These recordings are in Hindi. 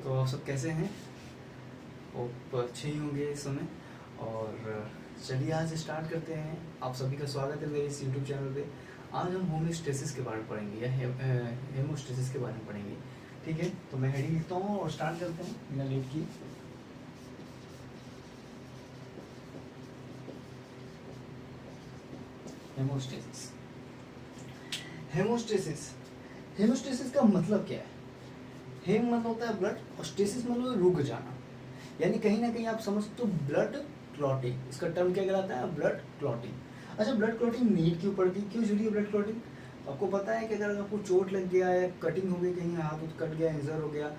तो आप सब कैसे हैं? होप अच्छे ही होंगे इस समय। और चलिए आज स्टार्ट करते हैं। आप सभी का स्वागत है मेरे इस यूट्यूब चैनल पे। आज हम होम्योस्टेसिस के बारे में पढ़ेंगे या हेमोस्टेसिस के बारे में पढ़ेंगे। ठीक है, तो मैं हेडिंग लिखता हूँ और स्टार्ट करते हैं बिना लेट की। हेमोस्टेसिस। हेमोस्टेसिस हेमोस्टेसिस का मतलब क्या है? हेम मतलब होता है ब्लड और स्टेसिस मतलब रुक जाना, यानी कहीं ना कहीं आप समझ तो ब्लड क्लॉटिंग, इसका टर्म क्या कहलाता है? Blood clotting. अच्छा, ब्लड क्लॉटिंग नीड क्यों पड़ती है, क्यों जरूरी है ब्लड क्लॉटिंग? आपको पता है कि अगर आपको चोट लग गया है, कटिंग हो गई, कहीं हाथ कट गया, इंजर हो गया,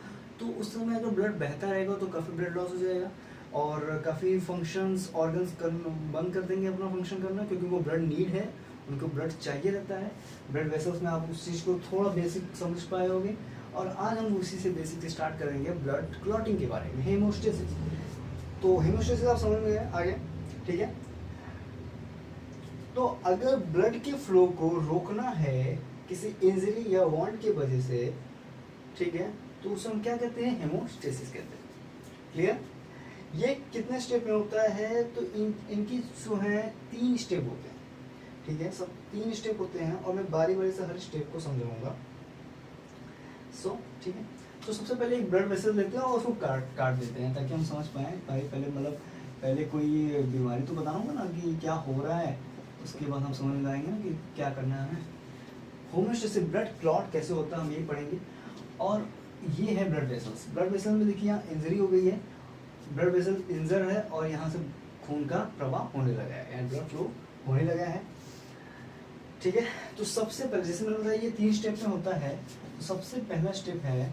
तो उस समय अगर ब्लड बहता रहेगा तो काफ़ी ब्लड लॉस हो जाएगा और काफ़ी फंक्शंस ऑर्गन्स बंद कर देंगे अपना फंक्शन करना, क्योंकि वो ब्लड नीड है, उनको ब्लड चाहिए रहता है। ब्लड वेसल्स में आप उस चीज़ को थोड़ा बेसिक समझ पाए होंगे। और आज हम उसी से बेसिक स्टार्ट करेंगे ब्लड क्लॉटिंग के बारे में, हेमोस्टेसिस। तो हेमोस्टेसिस आप समझ में गए आगे, ठीक है। तो अगर ब्लड के फ्लो को रोकना है किसी इंजरी या वॉन्ट की वजह से, ठीक है, तो उसे हम क्या कहते हैं? हेमोस्टेसिस कहते हैं। क्लियर? ये कितने स्टेप में होता है? तो इनकी जो है 3 स्टेप होते हैं, ठीक है। सब 3 स्टेप होते हैं और मैं बारी बारी से हर स्टेप को समझाऊंगा। ठीक है। तो सबसे पहले एक ब्लड वेसल लेते हैं और उसको काट देते हैं ताकि हम समझ पाएँ। पहले मतलब पहले कोई बीमारी तो बताना होगा ना कि क्या हो रहा है, उसके बाद हम समझ में आएंगे ना कि क्या करना है हमें। होम्योस्टेसिस, ब्लड क्लॉट कैसे होता है हम यही पढ़ेंगे। और ये है ब्लड वेसल्स। ब्लड वेसल में देखिए यहाँ इंजरी हो गई है, ब्लड वेसल इंजर है और यहाँ से खून का प्रवाह होने लगा है, यानी ब्लड फ्लो होने लगा है, ठीक है। तो सबसे पहले जैसे मैंने बताया ये 3 स्टेप में होता है। तो सबसे पहला स्टेप है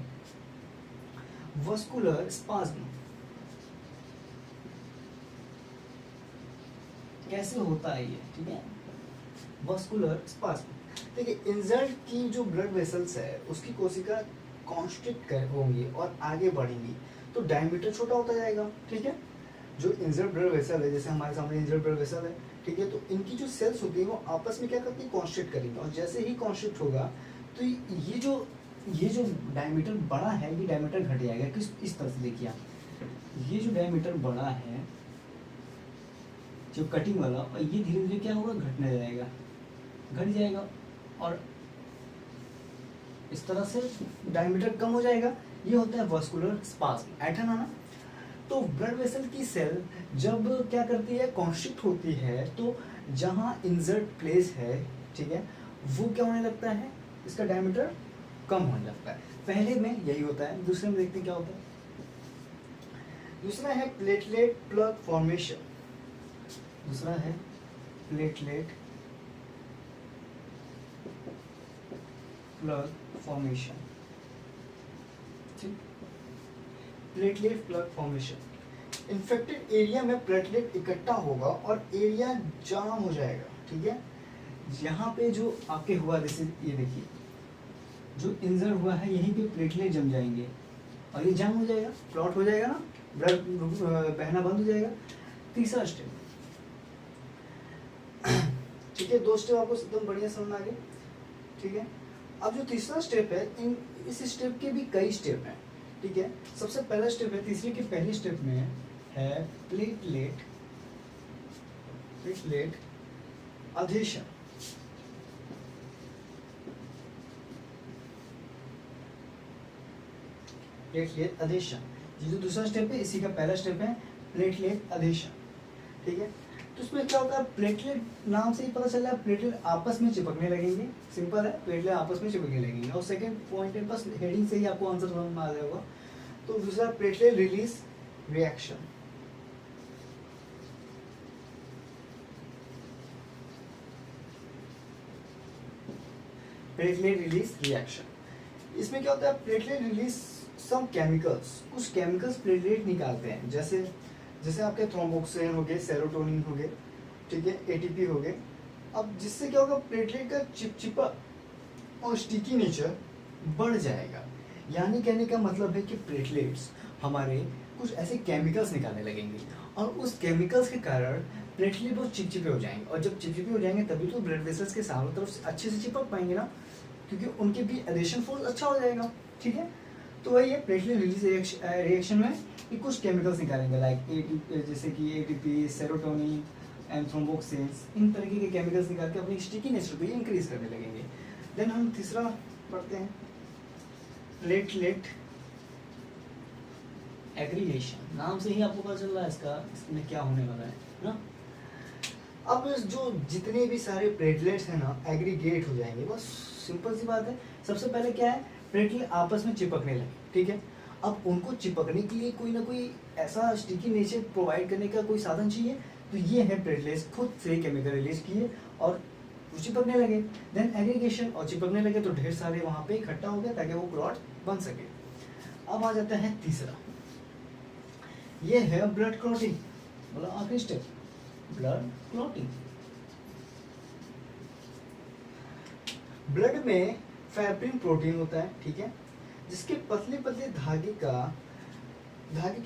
वस्कुलर स्पाज्म। कैसे होता है ये, ठीक है? वस्कुलर स्पाज्म, देखिए इंजर्ड की जो ब्लड वेसल्स है उसकी कोशिका कॉन्स्ट्रिक्ट होंगी और आगे बढ़ेंगी, तो डायमीटर छोटा होता जाएगा, ठीक है। जो इंजर्ड ब्लड वेसल है, जैसे हमारे सामने इंजर्ड ब्लड वेसल है, ठीक है, तो इनकी जो सेल्स होती है वो आपस में क्या करती है? कॉन्स्ट्रिक्ट करेंगे। और जैसे ही कॉन्स्ट्रिक्ट होगा तो ये जो डायमीटर बड़ा है, ये डायमीटर घट जाएगा। किस इस तरह से देखिए आप, ये जो डायमीटर बड़ा है जो कटिंग वाला, और ये धीरे धीरे क्या होगा? घटने जाएगा, घट जाएगा और इस तरह से डायमीटर कम हो जाएगा। ये होता है वस्कुलर स्पाज्म, ऐठन आना। तो ब्लड वेसल की सेल जब क्या करती है? कॉन्स्ट्रिक्ट होती है, तो जहाँ इंजर्ड प्लेस है, ठीक है, वो क्या होने लगता है? इसका डायमीटर कम होने लगता है। पहले में यही होता है। दूसरे में देखते हैं क्या होता है। दूसरा है प्लेटलेट प्लग फॉर्मेशन। दूसरा है प्लेटलेट प्लग फॉर्मेशन, ठीक। Platelet plug formation, infected area में प्लेटलेट इकट्ठा होगा और एरिया जाम हो जाएगा, ठीक है। यहाँ पे जो आपके हुआ, जैसे ये देखिए जो इंजर हुआ है यहीं पे प्लेटलेट जम जाएंगे और ये जाम हो जाएगा, क्लॉट हो जाएगा ना, ब्लड बहना बंद हो जाएगा। तीसरा स्टेप, ठीक है। 2 स्टेप आपको एकदम बढ़िया समझ आ गए, ठीक है। अब जो तीसरा स्टेप है, इस स्टेप के भी कई स्टेप हैं, ठीक है। सबसे पहला स्टेप है, तीसरे के पहले स्टेप में है प्लेटलेट अधेशन। प्लेटलेट अधेशन, ये जो दूसरा स्टेप है इसी का पहला स्टेप है प्लेटलेट अधेशन, ठीक है। तो इसमें क्या होता है? प्लेटलेट नाम से ही पता चल रहा है, प्लेटलेट आपस में चिपकने लगेंगे। सिंपल है, प्लेटलेट आपस में चिपकने लगेंगे। और सेकंड पॉइंट है, बस हेडिंग से ही आपको आंसर समझ में आ जाएगा। तो दूसरा platelet release reaction, platelet release reaction. इसमें क्या होता है? प्लेटलेट रिलीज सम केमिकल्स, कुछ केमिकल्स प्लेटलेट निकालते हैं, जैसे आपके थ्रोम्बोक्सिन हो गए, सेरोटोनिन हो गए, ठीक है, एटीपी हो गए। अब जिससे क्या होगा? प्लेटलेट का चिपचिपा और स्टिकी नेचर बढ़ जाएगा। यानी कहने का मतलब है कि प्लेटलेट्स हमारे कुछ ऐसे केमिकल्स निकालने लगेंगे और उस केमिकल्स के कारण प्लेटलेट बहुत चिपचिपे हो जाएंगे। और जब चिपचिपे हो जाएंगे तभी तो ब्लड वेसल्स के चारों तरफ से अच्छे से चिपक पाएंगे ना, क्योंकि उनके भी एडिशन फोर्स अच्छा हो जाएगा, ठीक है। तो वही है, प्लेटलेट रिलीज रिएक्शन में ये कुछ केमिकल्स निकालेंगे, लाइक जैसे कि एटीपी, सेरोटोनिन एंड थ्रोम्बोक्सिन्स, इन तरीके के केमिकल्स निकाल के अपनी स्टिकी नेचर को इंक्रीज करने लगेंगे। देन हम तीसरा पढ़ते हैं, प्लेटलेट एग्रीगेशन। नाम से ही आपको पता चल रहा है इसमें क्या होने वाला है ना। अब जो जितने भी सारे प्लेटलेट्स हैं ना एग्रीगेट हो जाएंगे, बस सिंपल सी बात है। सबसे पहले क्या है, प्लेटलेट आपस में चिपकने लगे, ठीक है। अब उनको चिपकने के लिए कोई ना कोई ऐसा स्टिकी नेचर प्रोवाइड करने का कोई साधन चाहिए, तो ये है प्लेटलेट्स खुद से केमिकल रिलीज किए और चिपकने लगे। देन एग्रीगेशन, और चिपकने लगे तो ढेर सारे वहाँ पे इकट्ठा हो गए ताकि वो क्लॉट बन सके। अब आ जाता है तीसरा, ये है ब्लड क्लॉटिंग, मतलब आखिरी स्टेप, ब्लड क्लॉटिंग। ब्लड में फैब्रिन प्रोटीन होता है, ठीक है, जिसके पतले पतले धागे क्या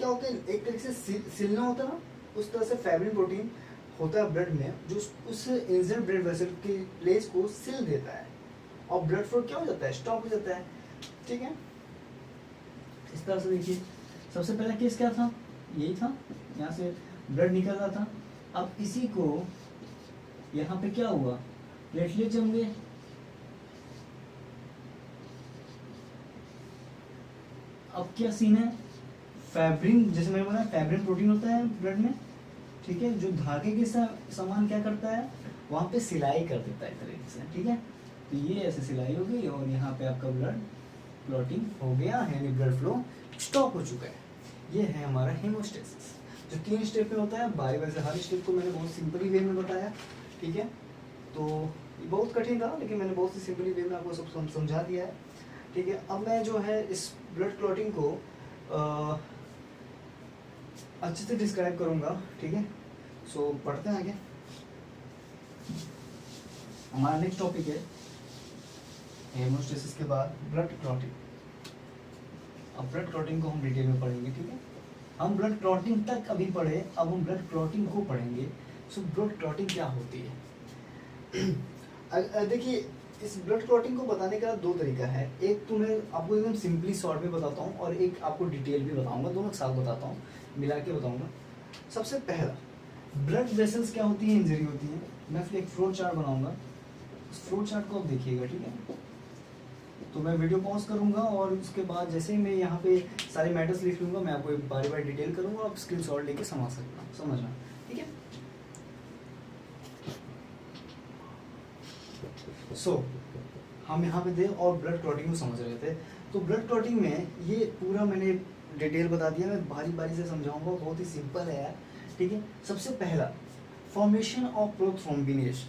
होते हैं, एक तरीके से सिलना होता है ना, उस तरह से फैब्रिन प्रोटीन होता है ब्लड में, जो उस इंजन ब्लड वेसल के लेस को सिल देता है और ब्लड फ्लो क्या हो जाता है, स्टॉप हो जाता है, ठीक है। इस तरह से देखिए, सबसे पहला केस क्या था, यही था, यहाँ से ब्लड निकल रहा था। अब इसी को यहाँ पे क्या हुआ, प्लेटलेट जम गए। अब क्या सीन है, फैब्रिन, जैसे मैंने बोला फैब्रिन प्रोटीन होता है ब्लड में, ठीक है, जो धागे के समान क्या करता है, वहाँ पे सिलाई कर देता है तरीके से, ठीक है। तो ये ऐसे सिलाई हो गई और यहाँ पे आपका ब्लड क्लॉटिंग हो गया, यानी ब्लड फ्लो स्टॉप हो चुका है। ये है हमारा हेमोस्टेसिस, जो 3 स्टेप में होता है। बारी बारी से हर स्टेप को मैंने बहुत सिंपली वे में बताया, ठीक है। तो ये बहुत कठिन था, लेकिन मैंने बहुत ही सिंपली वे में आपको सब समझा दिया है, ठीक है। अब मैं जो है इस ब्लड क्लॉटिंग को अच्छे से डिस्क्राइब करूंगा, ठीक है। सो पढ़ते हैं आगे। हमारा नेक्स्ट टॉपिक है हेमोस्टेसिस के बाद ब्लड क्लॉटिंग। अब ब्लड क्लॉटिंग को हम डिटेल में पढ़ेंगे, ठीक है। हम ब्लड क्लॉटिंग तक अभी पढ़े, अब हम ब्लड क्लॉटिंग को पढ़ेंगे। सो ब्लड क्लॉटिंग क्या होती है, देखिए इस ब्लड क्लॉटिंग को बताने का 2 तरीका है। एक तो मैं आपको एकदम सिंपली शॉर्ट में बताता हूँ और एक आपको डिटेल भी बताऊंगा, दोनों के साथ बताता हूँ, मिला के बताऊंगा। सबसे पहला, ब्लड वेसल्स क्या होती है, इंजरी होती है। मैं फिर एक फ्लो चार्ट बनाऊंगा, उस फ्लो चार्ट को आप देखिएगा, ठीक है। तो मैं वीडियो पॉज करूंगा और उसके बाद जैसे ही मैं यहाँ पे सारे मैटर्स लिख लूंगा, मैं आपको बारी बारी डिटेल करूंगा, आप स्क्रीन शॉट लेके समझना, ठीक है। सो हम यहाँ पे थे और ब्लड क्लॉटिंग को समझ रहे थे। तो ब्लड क्लॉटिंग में ये पूरा मैंने डिटेल बता दिया, मैं बारी बारी से समझाऊंगा, बहुत ही सिंपल है यार, ठीक है। सबसे पहला, फॉर्मेशन ऑफ प्रोथ्रोम्बिनेज,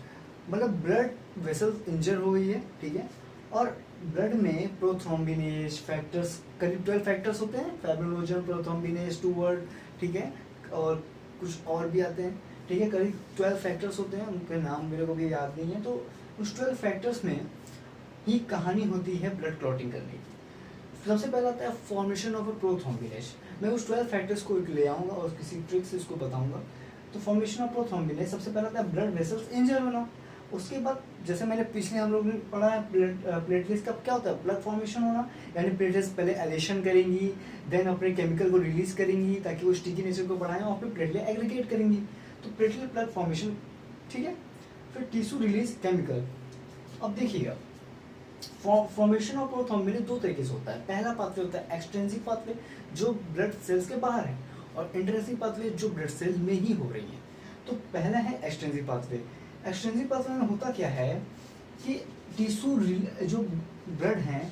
मतलब ब्लड वेसल्स इंजर हो गई है, ठीक है, और ब्लड में प्रोथ्रोम्बिनेज फैक्टर्स, करीब 12 फैक्टर्स होते हैं, फाइब्रिनोजन, प्रोथ्रोम्बिनेज, टूवर्ड, ठीक है, और कुछ और भी आते हैं, ठीक है। करीब 12 फैक्टर्स होते हैं, उनके नाम मेरे को भी याद नहीं है। तो उस 12 फैक्टर्स में ही कहानी होती है ब्लड क्लॉटिंग करने की। सबसे पहला आता है फॉर्मेशन ऑफ अ प्रोथ्रोम्बिनेज। मैं उस 12 फैक्टर्स को ले आऊँगा और किसी ट्रिक से इसको बताऊँगा। तो फॉर्मेशन ऑफ प्रोथ्रोम्बिनेज, सबसे पहला आता है ब्लड वेसल्स इंजर होना। उसके बाद जैसे मैंने पिछले हम लोग ने पढ़ा है प्लेटलेट्स का क्या होता है, ब्लड फॉर्मेशन होना, यानी प्लेटलेट्स पहले एलेशन करेंगी, देन अपने केमिकल को रिलीज करेंगी ताकि वो स्टिकी नेचर को बढ़ाएं और फिर प्लेटलेट एग्रीगेट करेंगी। तो प्लेटलेट ब्लड फॉर्मेशन, ठीक है। फिर टिश्यू रिलीज केमिकल। अब देखिएगा, फॉर्मेशन ऑफ प्रोथ्रोम्बिनेज 2 तरीके से होता है। पहला पाथवे होता है एक्सटेंसिव पाथवे, जो ब्लड सेल्स के बाहर है, और इंटरेंसिव पाथवे जो ब्लड सेल में ही हो रही है। तो पहला है एक्सटेंसिव पाथवे। एक्सटेंसिव पाथवे में होता क्या है कि टिश्यू जो ब्लड है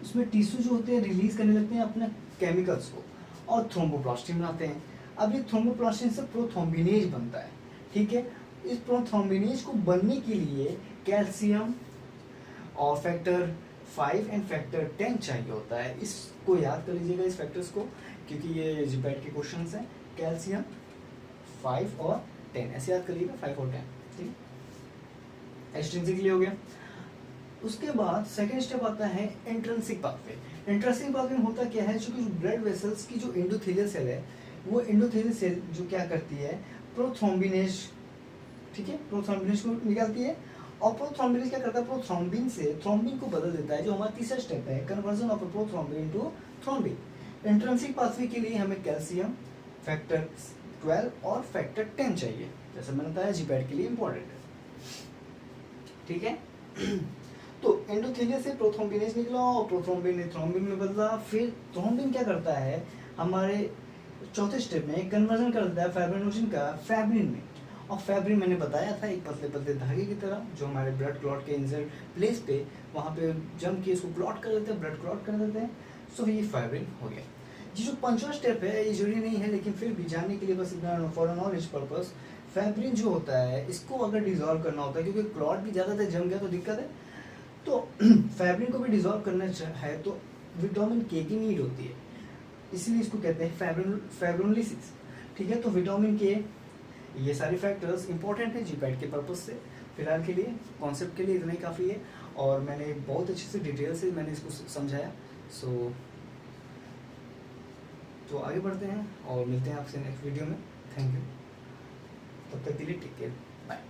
उसमें टिश्यू जो होते हैं रिलीज करने लगते हैं अपने केमिकल्स को और थ्रोम्बोप्लास्टिन बनाते हैं। अब ये थ्रोम्बोप्लास्टिन से प्रोथ्रोम्बिनेज बनता है, ठीक है। इस प्रोथ्रोम्बिनेज को बनने के लिए कैल्शियम और फैक्टर 5 एंड फैक्टर 10 चाहिए होता है। इसको याद कर लीजिएगा, इस फैक्टर्स को, क्योंकि ये जीपैट के क्वेश्चंस हैं। कैल्शियम 5 और 10 ऐसे याद कर लीजिएगा, 5 और 10, ठीक है। एक्सट्रिंसिकली हो गया। उसके बाद सेकेंड स्टेप आता है इंट्रिंसिक पाथवे। इंट्रिंसिक पाथवे में होता क्या है, जो कि ब्लड वेसल्स की जो एंडोथेलियल सेल है, वो एंडोथेलियल सेल जो क्या करती है, प्रोथ्रोम्बिनेज, ठीक है, प्रोथ्रोम्बिनेज को निकालती है। और प्रोथ्रोम्बिनेज क्या करता है, प्रोथ्रोम्बिन से थ्रोम्बिन को बदल देता है, जो हमारा तीसरा स्टेप है, conversion of prothrombin to thrombin. Intrinsic pathway के लिए हमें कैल्शियम फैक्टर 12 और फैक्टर 10 चाहिए, जैसे मैंने बताया जीपैड के लिए इंपॉर्टेंट है, ठीक है। तो एंडोथेलिया से प्रोथ्रोम्बिनेज निकला और प्रोथ्रोम्बिन ने थ्रोम्बिन में बदला। फिर थ्रोम्बिन क्या करता है, हमारे चौथे स्टेप में कन्वर्जन कर देता है फाइब्रिनोजन का फैब्रिन में। और फैब्रिन मैंने बताया था एक पतले पतले धागे की तरह, जो हमारे ब्लड क्लॉट के इंजर्ड प्लेस पे वहाँ पे जम के इसको क्लॉट कर देते हैं, ब्लड क्लॉट कर देते हैं। सो ये फैब्रिन हो गया। ये जो पांचवा स्टेप है ये जरूरी नहीं है, लेकिन फिर भी जानने के लिए बस इतना फॉर नॉलेज पर्पस, फैब्रिन जो होता है इसको अगर डिजोल्व करना होता है, क्योंकि क्लॉट भी ज़्यादातर जम गया तो दिक्कत है, तो फैब्रिन को भी डिजोल्व करना है तो विटामिन के की नीड होती है, इसीलिए इसको कहते हैं फैब्रोलिसिस, ठीक है। तो विटामिन के, ये सारे फैक्टर्स इंपॉर्टेंट है जीपैड के पर्पस से। फिलहाल के लिए कॉन्सेप्ट के लिए इतना ही काफ़ी है, और मैंने बहुत अच्छे से डिटेल से मैंने इसको समझाया। सो तो आगे बढ़ते हैं और मिलते हैं आपसे नेक्स्ट वीडियो में। थैंक यू, तब तक के लिए टेक केयर, बाय।